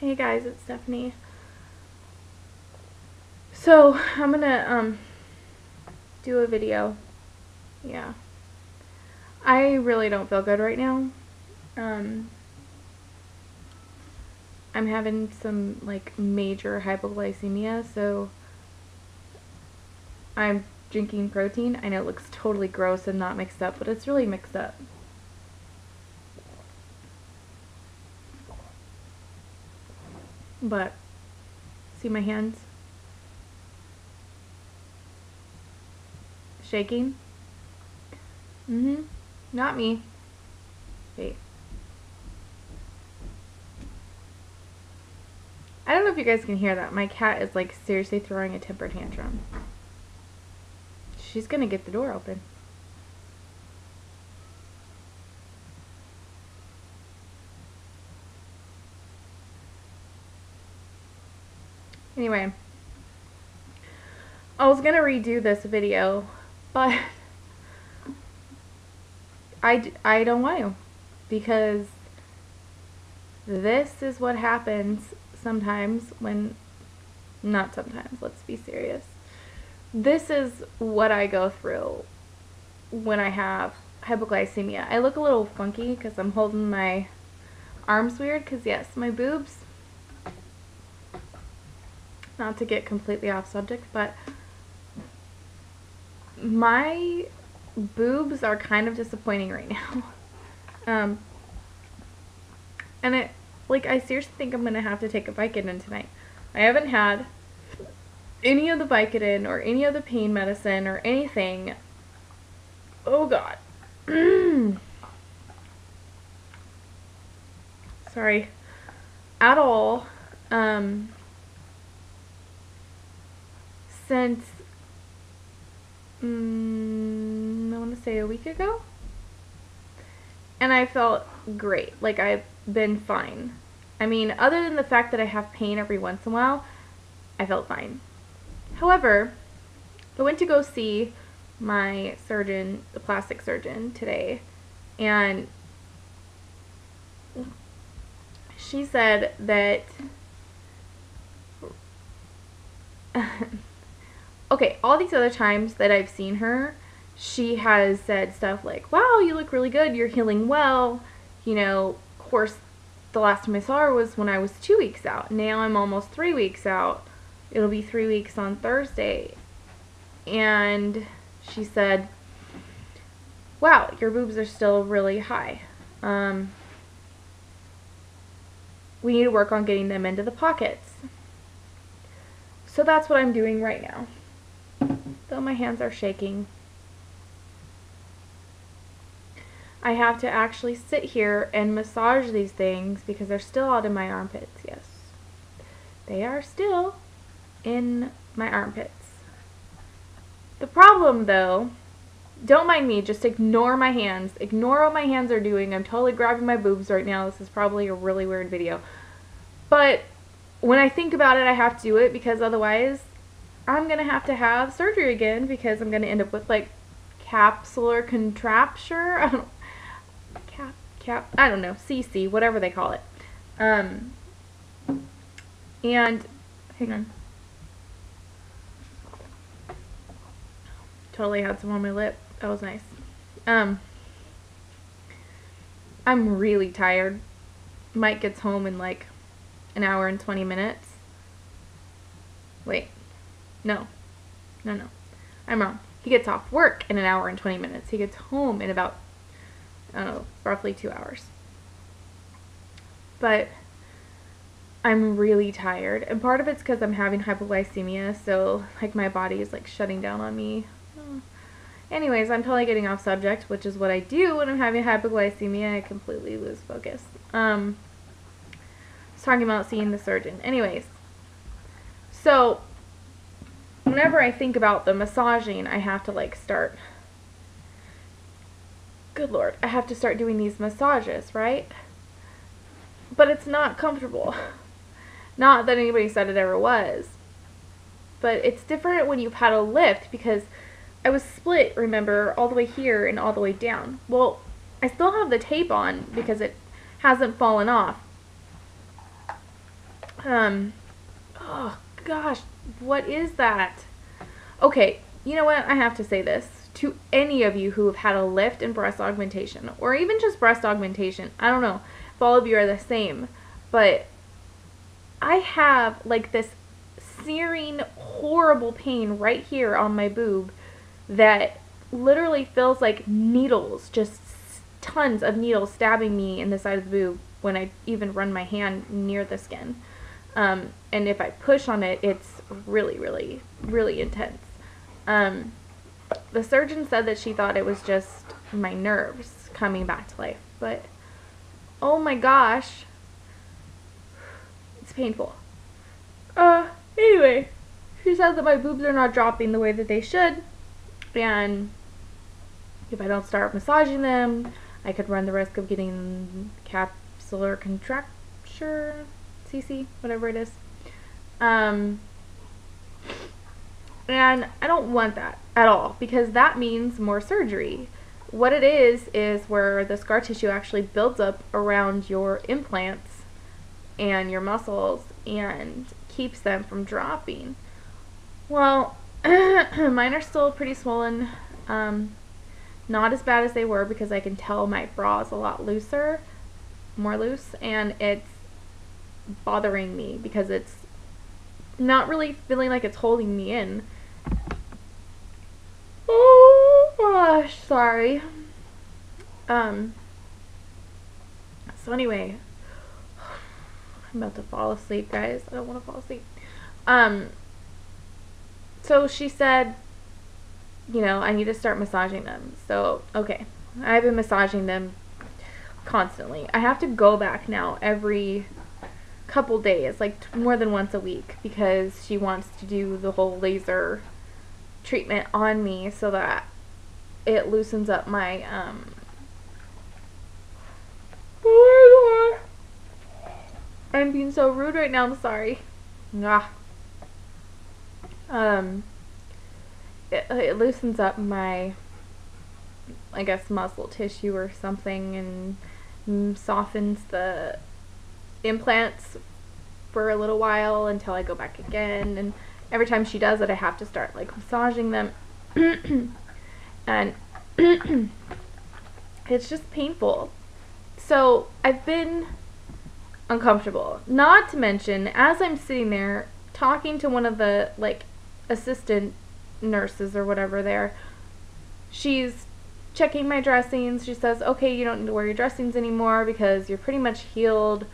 Hey guys, it's Stephanie. So, I'm gonna do a video. Yeah. I really don't feel good right now. Um I'm having some like major hypoglycemia, so I'm drinking protein. I know it looks totally gross and not mixed up, but it's really mixed up. But see my hands shaking? Not me. Wait. I don't know if you guys can hear that. My cat is like seriously throwing a temper tantrum. She's gonna get the door open. Anyway, I was gonna redo this video, but I don't want to, because this is what happens sometimes when, not sometimes, let's be serious. This is what I go through when I have hypoglycemia. I look a little funky because I'm holding my arms weird, because yes, my boobs, not to get completely off subject, but my boobs are kind of disappointing right now. And it, like, I seriously think I'm gonna have to take a Vicodin tonight. I haven't had any of the Vicodin or any of the pain medicine or anything. Oh god. Sorry. At all. Since I want to say a week ago, and I felt great. Like, I've been fine. I mean, other than the fact that I have pain every once in a while, I felt fine. However, I went to go see my surgeon, the plastic surgeon, today, and she said that okay, all these other times that I've seen her, she has said stuff like, wow, you look really good, you're healing well. You know, of course, the last time I saw her was when I was 2 weeks out. Now I'm almost 3 weeks out. It'll be 3 weeks on Thursday. And she said, wow, your boobs are still really high. We need to work on getting them into the pockets. So that's what I'm doing right now. Though my hands are shaking. I have to actually sit here and massage these things because they're still out in my armpits. Yes. They are still in my armpits. The problem, though, don't mind me, just ignore my hands. Ignore what my hands are doing. I'm totally grabbing my boobs right now. This is probably a really weird video. But when I think about it, I have to do it because otherwise I'm going to have surgery again because I'm going to end up with, like, capsular contracture. I don't know. I don't know, CC, whatever they call it. And, hang on. Totally had some on my lip. That was nice. I'm really tired. Mike gets home in like an hour and 20 minutes. Wait. No. I'm wrong. He gets off work in an hour and 20 minutes. He gets home in about, I don't know, roughly 2 hours. But I'm really tired. And part of it's because I'm having hypoglycemia, so like my body is like shutting down on me. Anyways, I'm totally getting off subject, which is what I do when I'm having hypoglycemia. I completely lose focus. I was talking about seeing the surgeon. Anyways, so whenever I think about the massaging, I have to like start, good lord, I have to start doing these massages, right? But it's not comfortable. Not that anybody said it ever was. But it's different when you've had a lift, because I was split, remember, all the way here and all the way down. Well, I still have the tape on because it hasn't fallen off. Oh gosh, what is that? Okay, you know what? I have to say this. To any of you who have had a lift in breast augmentation, or even just breast augmentation, I don't know if all of you are the same, but I have like this searing, horrible pain right here on my boob that literally feels like needles, just tons of needles stabbing me in the side of the boob when I even run my hand near the skin. And if I push on it, it's really, really, really intense. The surgeon said that she thought it was just my nerves coming back to life, but oh my gosh, it's painful. Anyway, she said that my boobs are not dropping the way that they should, and if I don't start massaging them, I could run the risk of getting capsular contracture, CC, whatever it is. And I don't want that at all, because that means more surgery. What it is where the scar tissue actually builds up around your implants and your muscles and keeps them from dropping. Well, mine are still pretty swollen. Not as bad as they were, because I can tell my bra is a lot looser, more loose, and it's bothering me because it's not really feeling like it's holding me in. Oh gosh, sorry. So anyway, I'm about to fall asleep, guys. I don't want to fall asleep. So she said, you know, I need to start massaging them. So, okay. I've been massaging them constantly. I have to go back now every couple days, like more than once a week, because she wants to do the whole laser treatment on me so that it loosens up my, oh my god. I'm being so rude right now, I'm sorry. It loosens up my, I guess, muscle tissue or something, and softens the implants for a little while until I go back again. And every time she does it, I have to start like massaging them. And it's just painful. So I've been uncomfortable. Not to mention, as I'm sitting there talking to one of the like assistant nurses or whatever there, she's checking my dressings. She says, okay, you don't need to wear your dressings anymore because you're pretty much healed.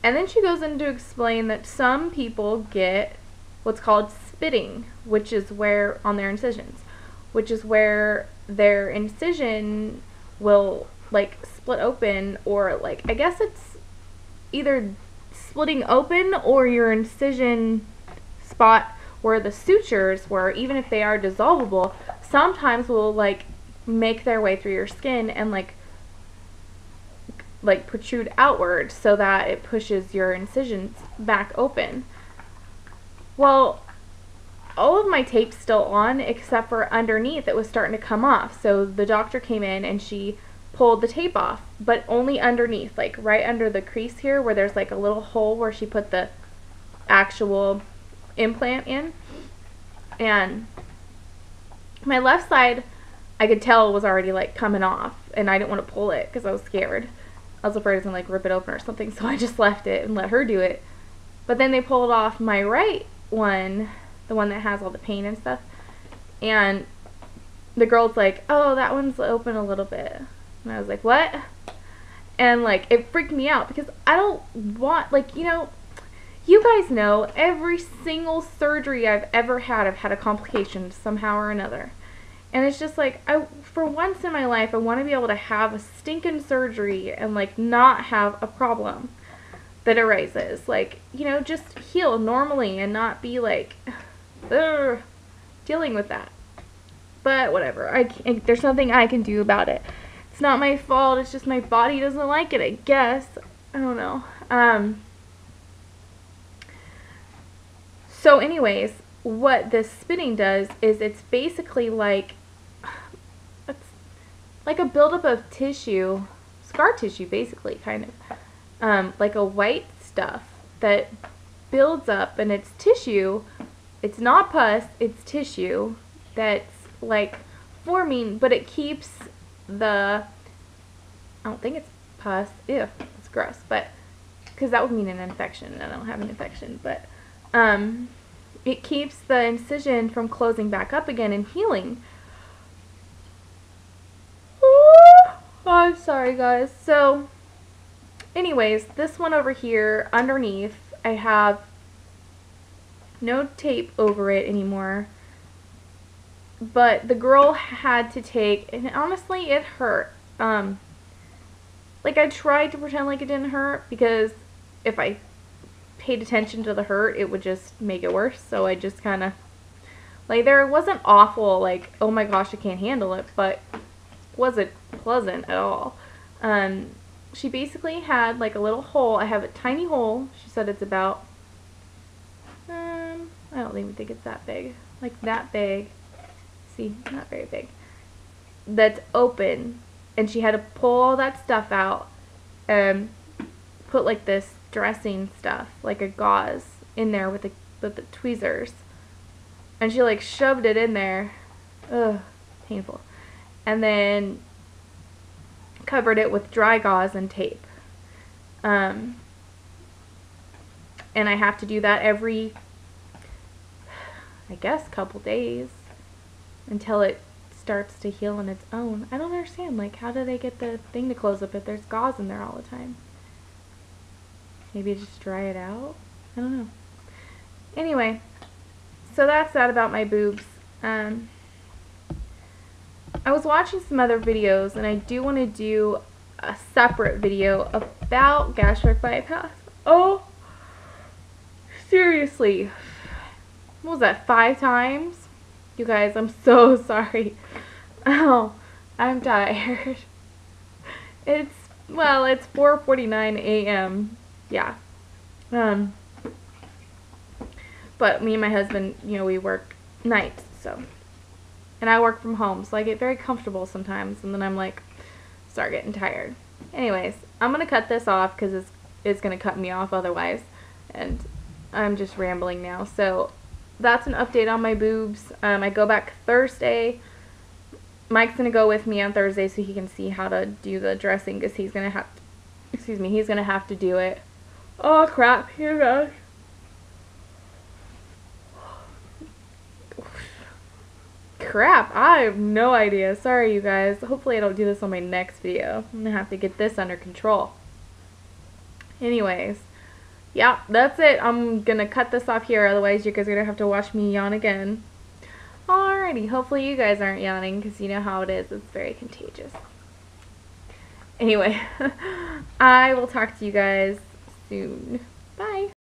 And then she goes in to explain that some people get what's called spitting, which is where, on their incisions, which is where their incision will like split open, or like, I guess it's either splitting open or your incision spot where the sutures were, even if they are dissolvable, sometimes will like make their way through your skin and like protrude outward so that it pushes your incisions back open. Well, all of my tape's still on except for underneath. It was starting to come off, so the doctor came in and she pulled the tape off, but only underneath, like right under the crease here where there's like a little hole where she put the actual implant in. And my left side, I could tell, was already like coming off, and I didn't want to pull it because I was scared. I was afraid I was gonna like rip it open or something, so I just left it and let her do it. But then they pulled off my right one, the one that has all the pain and stuff, and the girl's like, oh, that one's open a little bit. And I was like, what? And like, it freaked me out because I don't want, like, you know, you guys know every single surgery I've ever had, I've had a complication somehow or another. And it's just like, for once in my life, I want to be able to have a stinking surgery and like not have a problem that arises. Like, you know, just heal normally and not be like, dealing with that. But whatever, there's nothing I can do about it. It's not my fault, it's just my body doesn't like it, I guess. I don't know. So anyways, what this spinning does is it's basically like a buildup of tissue, scar tissue basically, kind of. Like a white stuff that builds up and it's tissue. It's not pus, it's tissue that's like forming, but it keeps the, I don't think it's pus, ew, it's gross, but, because that would mean an infection, and I don't have an infection, but, it keeps the incision from closing back up again and healing. Oh, I'm sorry guys. So, anyways, this one over here, underneath, I have no tape over it anymore, but the girl had to take, and honestly it hurt. Like I tried to pretend like it didn't hurt, because if I paid attention to the hurt it would just make it worse, so I just kind of, like, there wasn't awful, like, oh my gosh I can't handle it, but wasn't pleasant at all. She basically had like a little hole. I have a tiny hole. She said it's about, I don't even think it's that big. Like that big. See, not very big. That's open. And she had to pull all that stuff out and put like this dressing stuff, like a gauze, in there with the tweezers. And she like shoved it in there. Ugh, painful. And then covered it with dry gauze and tape. And I have to do that every, I guess, couple days until it starts to heal on its own. I don't understand, like, how do they get the thing to close up if there's gauze in there all the time? Maybe just dry it out? I don't know. Anyway, so that's that about my boobs. I was watching some other videos, and I do want to do a separate video about gastric bypass. Oh, seriously. What was that, 5 times? You guys, I'm so sorry. Oh, I'm tired. It's 4:49 a.m. Yeah. But me and my husband, you know, we work nights, so. And I work from home, so I get very comfortable sometimes, and then I'm like, start getting tired. Anyways, I'm going to cut this off because it's going to cut me off otherwise, and I'm just rambling now. So that's an update on my boobs. I go back Thursday. Mike's going to go with me on Thursday so he can see how to do the dressing, because he's going to have, he's going to have to do it. Oh crap, here goes. Crap, I have no idea. Sorry, you guys. Hopefully I don't do this on my next video. I'm gonna have to get this under control. Anyways, yeah, that's it. I'm gonna cut this off here, otherwise you guys are gonna have to watch me yawn again. Alrighty, hopefully you guys aren't yawning, because you know how it is. It's very contagious. Anyway, I will talk to you guys soon.